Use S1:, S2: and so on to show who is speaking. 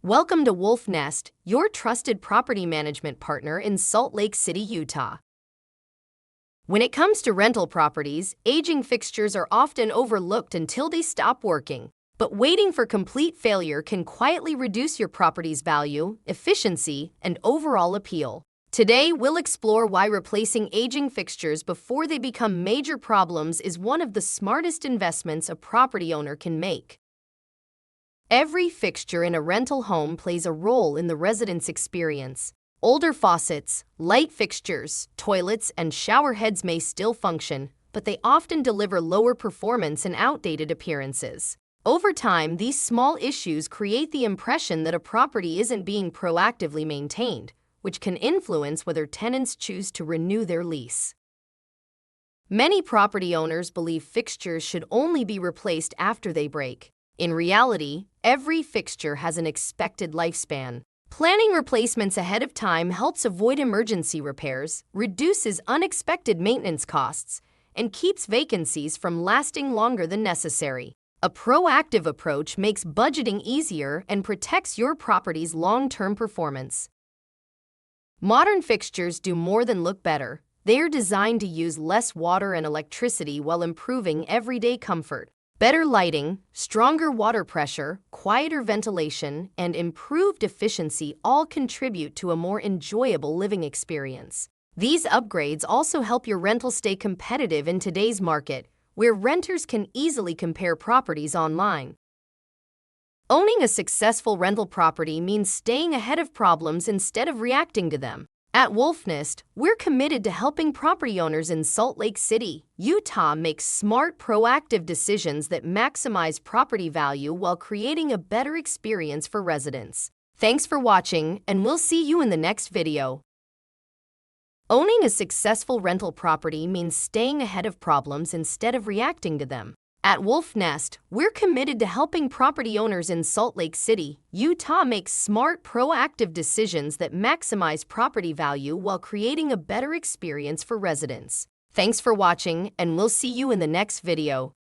S1: Welcome to Wolf Nest, your trusted property management partner in Salt Lake City, Utah. When it comes to rental properties, aging fixtures are often overlooked until they stop working. But waiting for complete failure can quietly reduce your property's value, efficiency, and overall appeal. Today, we'll explore why replacing aging fixtures before they become major problems is one of the smartest investments a property owner can make. Every fixture in a rental home plays a role in the resident's experience. Older faucets, light fixtures, toilets, and shower heads may still function, but they often deliver lower performance and outdated appearances. Over time, these small issues create the impression that a property isn't being proactively maintained, which can influence whether tenants choose to renew their lease. Many property owners believe fixtures should only be replaced after they break. In reality, every fixture has an expected lifespan. Planning replacements ahead of time helps avoid emergency repairs, reduces unexpected maintenance costs, and keeps vacancies from lasting longer than necessary. A proactive approach makes budgeting easier and protects your property's long-term performance. Modern fixtures do more than look better. They are designed to use less water and electricity while improving everyday comfort. Better lighting, stronger water pressure, quieter ventilation, and improved efficiency all contribute to a more enjoyable living experience. These upgrades also help your rental stay competitive in today's market, where renters can easily compare properties online. Owning a successful rental property means staying ahead of problems instead of reacting to them. At Wolf Nest, we're committed to helping property owners in Salt Lake City, Utah make smart, proactive decisions that maximize property value while creating a better experience for residents. Thanks for watching, and we'll see you in the next video. Owning a successful rental property means staying ahead of problems instead of reacting to them. At Wolf Nest, we're committed to helping property owners in Salt Lake City, Utah make smart, proactive decisions that maximize property value while creating a better experience for residents. Thanks for watching, and we'll see you in the next video.